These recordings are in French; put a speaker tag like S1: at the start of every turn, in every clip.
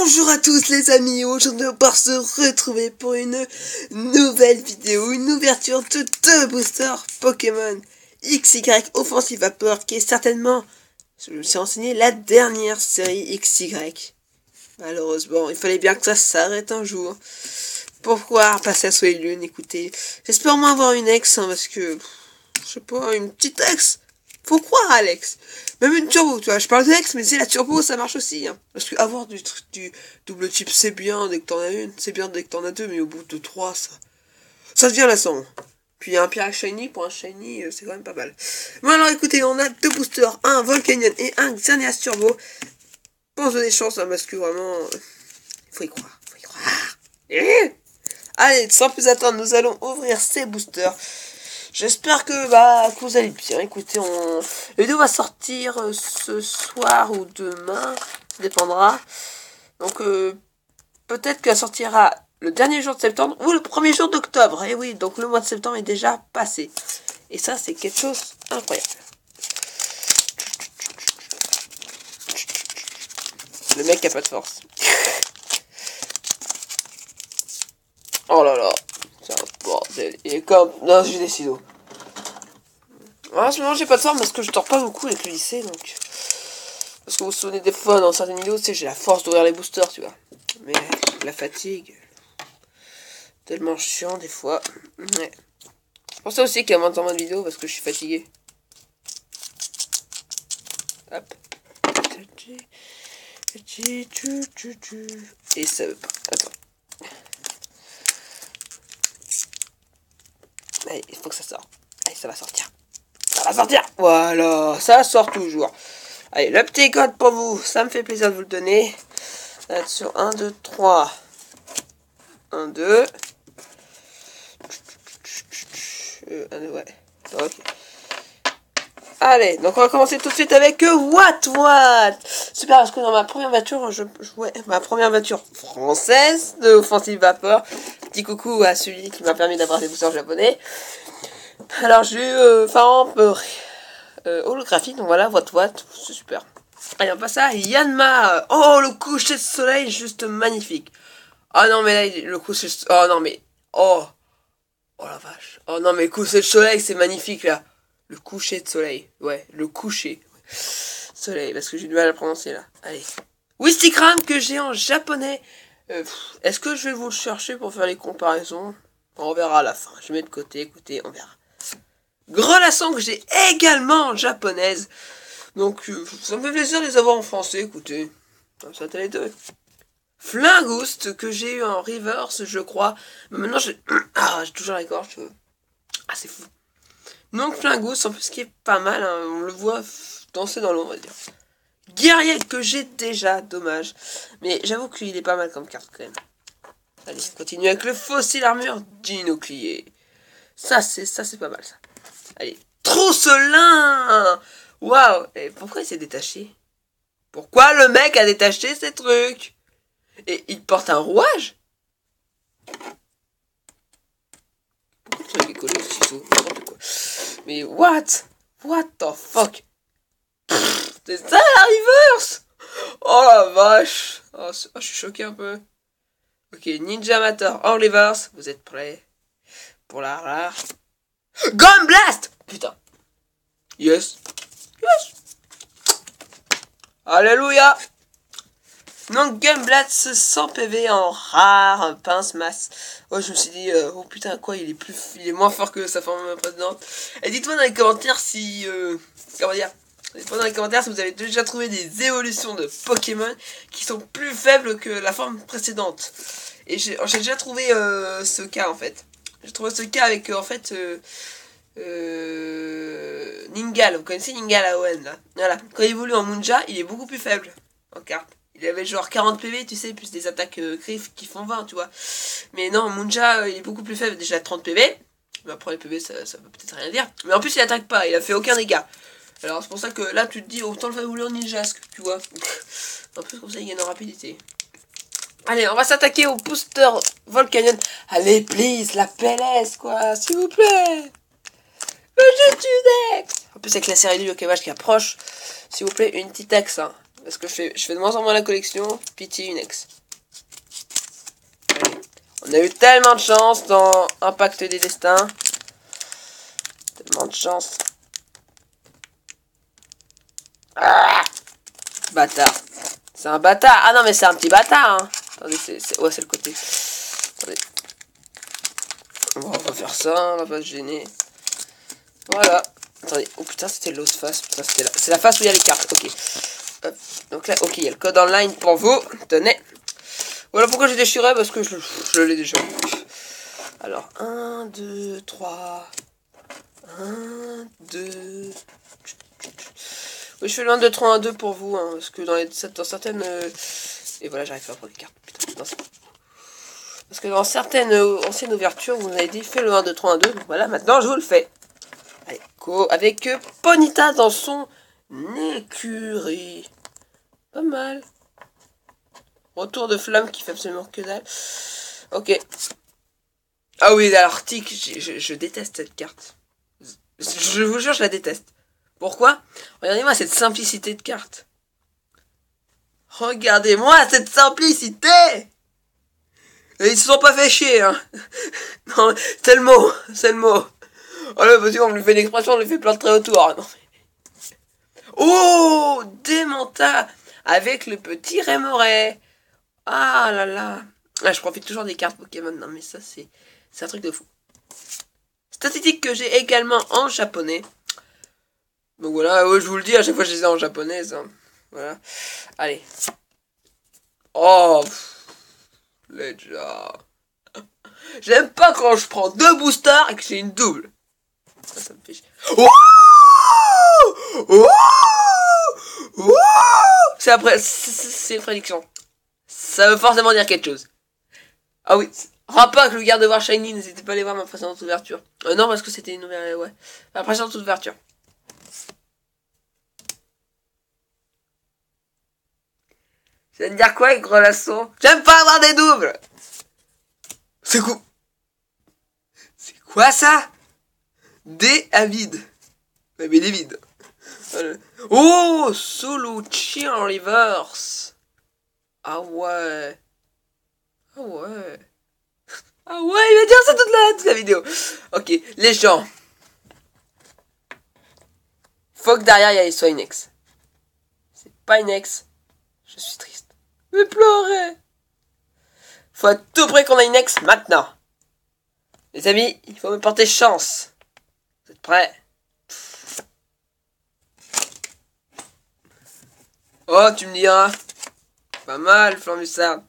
S1: Bonjour à tous les amis, aujourd'hui on va se retrouver pour une nouvelle vidéo, une ouverture de 2 boosters Pokémon XY Offensive Vapeur qui est certainement, je me suis renseigné, la dernière série XY. Malheureusement, il fallait bien que ça s'arrête un jour. Pourquoi passer à Soleil Lune, écoutez, j'espère au moins avoir une ex, hein, parce que, je sais pas, une petite ex. Faut croire Alex. Même une turbo, tu vois, je parle d'ex, mais c'est la turbo, ça marche aussi, hein. Parce que avoir du double type, c'est bien dès que t'en as une, c'est bien dès que t'en as deux, mais au bout de 3, ça devient lassant. Puis un Pyrax Shiny, pour un Shiny, c'est quand même pas mal. Bon alors écoutez, on a 2 boosters, un Volcanion et un Xerneas Turbo. Pense de des chances, hein, parce que vraiment, faut y croire, faut y croire. Allez, sans plus attendre, nous allons ouvrir ces boosters. J'espère que vous allez bien. Écoutez, la vidéo va sortir ce soir ou demain, ça dépendra. Donc peut-être qu'elle sortira le dernier jour de septembre ou le premier jour d'octobre. Et oui, donc le mois de septembre est déjà passé. Et ça, c'est quelque chose d'incroyable. Le mec a pas de force. Oh là là. C'est un bordel. Et comme... Non, j'ai des ciseaux. En ce moment, j'ai pas de forme parce que je dors pas beaucoup avec le lycée, donc... Parce que vous vous souvenez des fois, dans certaines vidéos, tu sais, j'ai la force d'ouvrir les boosters, tu vois. Mais la fatigue... Tellement chiant, des fois. Ouais. C'est pour ça aussi qu'il y a moins de temps de vidéo, parce que je suis fatigué. Hop. Et ça veut pas. Attends. Allez, il faut que ça sorte. Allez, ça va sortir. Ça va sortir. Voilà, ça sort toujours. Allez, le petit code pour vous. Ça me fait plaisir de vous le donner. Ça va être sur 1, 2, 3. 1, 2. 1, 2, ouais. Ok. Allez, donc on va commencer tout de suite avec What. Super, parce que dans ma première voiture, je jouais ma première voiture française de Offensive Vapeur. Petit coucou à celui qui m'a permis d'avoir des boosters japonais. Alors j'ai eu holographique, donc voilà, What, c'est super. Allez, on passe à Yanma. Oh, le coucher de soleil, juste magnifique. Oh non, mais là, le coucher de soleil, oh non, mais, oh la vache. Oh non, mais le coucher de soleil, c'est magnifique, là. Le coucher de soleil, ouais, le coucher. Soleil, parce que j'ai du mal à le prononcer, là. Allez. Wistikram que j'ai en japonais. Est-ce que je vais vous le chercher pour faire les comparaisons? On verra à la fin. Je mets de côté, écoutez, on verra. Grelasson que j'ai également en japonaise. Donc, ça me fait plaisir de les avoir en français, écoutez. Ça t'as les deux. Flingouste que j'ai eu en reverse, je crois. Mais maintenant, j'ai toujours la gorge. Ah, c'est fou. Donc, Flingouste, en plus, ce qui est pas mal, hein, on le voit danser dans l'eau, on va dire. Guerrier que j'ai déjà, dommage. Mais j'avoue qu'il est pas mal comme carte, quand même. Allez, on continue avec le fossile armure Dinoclier. Ça, c'est pas mal, ça. Allez, Trousselin. Waouh. Et pourquoi il s'est détaché? Pourquoi le mec a détaché ces trucs? Et il porte un rouage? Pourquoi le truc est collé au ciseau? N'importe quoi. Mais what the fuck? C'est ça la reverse? Oh la vache. Oh, je suis choqué un peu. Ok, Ninja Amateur en reverse. Vous êtes prêts pour la rare? Gun Blast. Putain. Yes. Alléluia. Donc Gun Blast 100 PV en rare, pince masse. Oh, je me suis dit, oh putain, quoi, il est moins fort que sa forme précédente. Et dites-moi dans les commentaires si, dites-moi dans les commentaires si vous avez déjà trouvé des évolutions de Pokémon qui sont plus faibles que la forme précédente. Et j'ai déjà trouvé ce cas en fait. J'ai trouvé ce cas avec Ningal. Vous connaissez Ningal AON là? Voilà. Quand il évolue en Munja, il est beaucoup plus faible en carte. Il avait genre 40 PV, tu sais, plus des attaques griffes qui font 20, tu vois. Mais non, Munja, il est beaucoup plus faible, déjà 30 PV. Mais après les PV, ça peut peut-être rien dire. Mais en plus, il attaque pas, il a fait aucun dégât. Alors c'est pour ça que là, tu te dis, autant le faire évoluer en Ninjask, tu vois. En plus, comme ça, il gagne en rapidité. Allez, on va s'attaquer au booster Volcanion. Allez, please, la PLS, quoi, s'il vous plaît. En plus, avec la série du Yokebash qui approche, s'il vous plaît, une petite ex, hein. Parce que je fais de moins en moins la collection. Pitié Unex. Allez. On a eu tellement de chance dans Impact des Destins. Tellement de chance. Ah, bâtard. C'est un bâtard. Ah non, mais c'est un petit bâtard. Hein. Attendez, ouais, c'est le côté. Attendez. On va faire ça, on va pas se gêner. Voilà. Attendez. Oh putain, c'était l'os face. Putain, c'est la face où il y a les cartes. Ok. Hop. Donc là, ok, il y a le code online pour vous. Tenez. Voilà pourquoi j'ai déchiré, parce que je l'ai déjà. Alors, 1, 2, 3. 1, 2. Oui, je fais le 1, 2, 3, 1, 2 pour vous, hein, parce que dans certaines... Et voilà, j'arrive pas à prendre les cartes. Putain, non, parce que dans certaines anciennes ouvertures, vous m'avez dit, fais le 1, 2, 3, 1, 2. Donc voilà, maintenant, je vous le fais. Allez, go, avec Ponyta dans son écurie. Pas mal. Retour de flamme qui fait absolument que dalle. Ok. Ah oui, alors, Tic, je déteste cette carte. Je vous jure, je la déteste. Pourquoi? Regardez-moi cette simplicité de carte. Regardez-moi cette simplicité. Et ils se sont pas fait chier, hein. Non, c'est le mot, c'est le mot. Oh là, parce qu'on lui fait une expression, on lui fait plein de traits autour. Non. Oh, Démenta avec le petit Rémoret. Ah là là. Ah, je profite toujours des cartes Pokémon. Non mais ça c'est un truc de fou. Statistique que j'ai également en japonais. Donc voilà, ouais, je vous le dis, à chaque fois je les ai en japonais. Hein. Voilà. Allez. Oh, Leja. J'aime pas quand je prends 2 boosters et que j'ai une double. Ça me fait chier. Oh, oh, oh, c'est après, c'est une prédiction. Ça veut forcément dire quelque chose. Ah oui. Rapport avec le garde de voir Shiny, n'hésitez pas à aller voir ma précédente ouverture. Non, parce que c'était une ouverture, ouais. Ma précédente ouverture. Ça veut dire quoi avec Relaçon? J'aime pas avoir des doubles. C'est quoi? C'est quoi ça? D à vide. Mais il est vide. Oh, Solo Cheerleaders. Ah ouais. Ah ouais. Ah ouais, il va dire ça toute la vidéo. Ok, les gens. Faut que derrière il y ait soit une ex. C'est pas une ex. Je suis triste. Je vais pleurer. Faut à tout près qu'on ait une ex maintenant. Les amis, il faut me porter chance. Vous êtes prêts? Oh, tu me diras. Pas mal, Flambusard.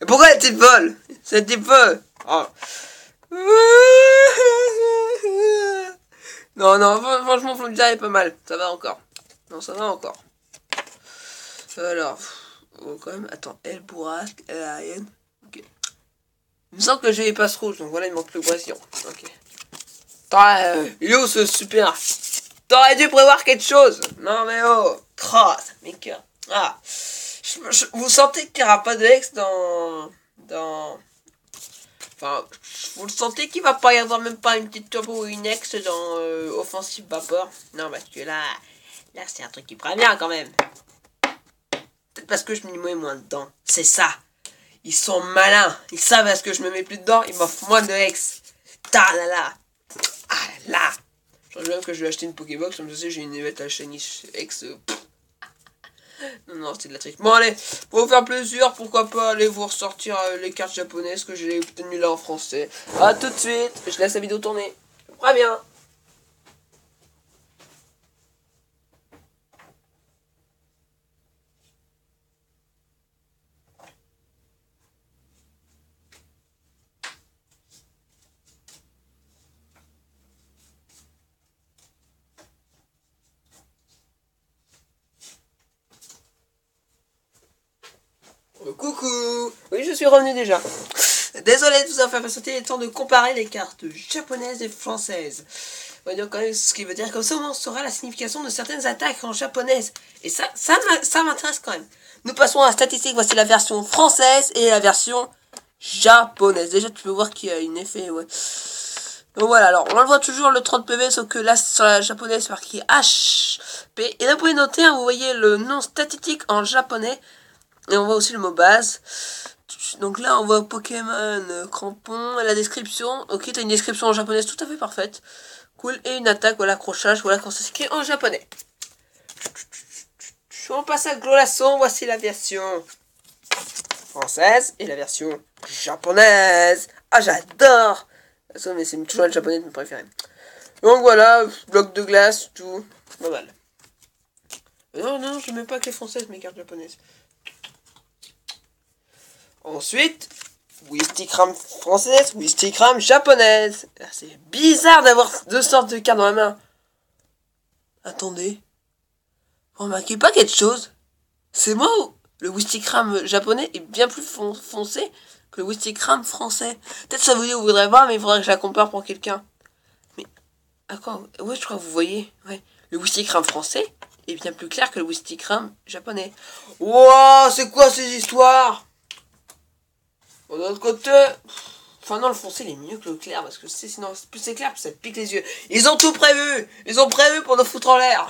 S1: Et pourquoi elle type vol? C'est type feu. Oh. Non, non, franchement, Flambusard est pas mal. Ça va encore. Non, ça va encore. Alors, oh, quand même, attends, elle bourrasque, elle Ariane. Ok. Il me semble que j'ai les passes rouges, donc voilà, il manque le poisson. Ok. Il est où ce super? T'aurais dû prévoir quelque chose. Non mais oh. Ça m'écoeure. Ah. Vous sentez qu'il n'y aura pas de ex dans... Enfin, vous le sentez qu'il va pas y avoir même pas une petite turbo ou une ex dans Offensive Vapor? Non, parce que là c'est un truc qui prévient quand même. Peut-être parce que je m'y mets moins dedans. C'est ça. Ils sont malins. Ils savent à ce que je me mets plus dedans. Ils m'offrent moins de ex. Ta là là. Ah là. Je pense même que je vais acheter une Pokébox. Comme je sais, j'ai une évette à Shiny X. Non, non, c'est de la triche. Bon, allez. Pour vous faire plaisir, pourquoi pas aller vous ressortir les cartes japonaises que j'ai obtenues là en français. A tout de suite. Je laisse la vidéo tourner. Très bien. Coucou. Oui, je suis revenu déjà. Désolé de vous avoir fait patienter, il est temps de comparer les cartes japonaises et françaises. On va dire quand même ce qui veut dire comme ça, on saura la signification de certaines attaques en japonaise. Et ça m'intéresse quand même. Nous passons à la statistique, voici la version française et la version japonaise. Déjà, tu peux voir qu'il y a un effet, ouais. Donc voilà, alors on le voit toujours le 30 PV, sauf que là sur la japonaise c'est marqué HP. Et là vous pouvez noter, hein, vous voyez le nom statistique en japonais. Et on voit aussi le mot base. Donc là on voit Pokémon crampon, la description. Ok, t'as une description en japonaise tout à fait parfaite. Cool, et une attaque, voilà, accrochage, voilà quand c'est écrit en japonais. On passe à Glolaçon, voici la version française et la version japonaise. Ah, j'adore! Mais c'est toujours le japonais de mes préférés. Donc voilà, bloc de glace, tout. Pas mal. Non, je mets pas que les françaises, mes cartes japonaises. Ensuite, Wistikram française, Wistikram japonaise. C'est bizarre d'avoir deux sortes de cartes dans la main. Attendez. Vous remarquez pas quelque chose? C'est moi ou le Wistikram japonais est bien plus foncé que le Wistikram français. Peut-être ça vous voudrait voir, mais il faudrait que je la compare pour quelqu'un. Mais, à quoi? Ouais, je crois que vous voyez. Ouais. Le Wistikram français est bien plus clair que le Wistikram japonais. Wouah, c'est quoi ces histoires? De l'autre côté... Enfin non, le foncé il est mieux que le clair, parce que sinon plus c'est clair, plus ça pique les yeux. Ils ont tout prévu. Ils ont prévu pour nous foutre en l'air.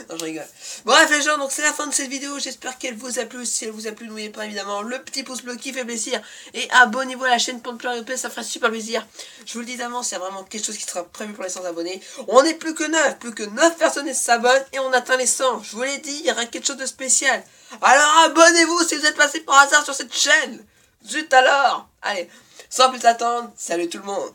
S1: Non, je rigole. Bref les gens, donc c'est la fin de cette vidéo. J'espère qu'elle vous a plu. Si elle vous a plu, n'oubliez pas évidemment le petit pouce bleu qui fait plaisir. Et abonnez-vous à la chaîne pour ne plus rien louper, ça ferait super plaisir. Je vous le dis d'avance, c'est vraiment quelque chose qui sera prévu pour les 100 abonnés. On n'est plus que 9 personnes s'abonnent et on atteint les 100. Je vous l'ai dit, il y aura quelque chose de spécial. Alors abonnez-vous si vous êtes passé par hasard sur cette chaîne. Zut alors. Allez, sans plus attendre, salut tout le monde.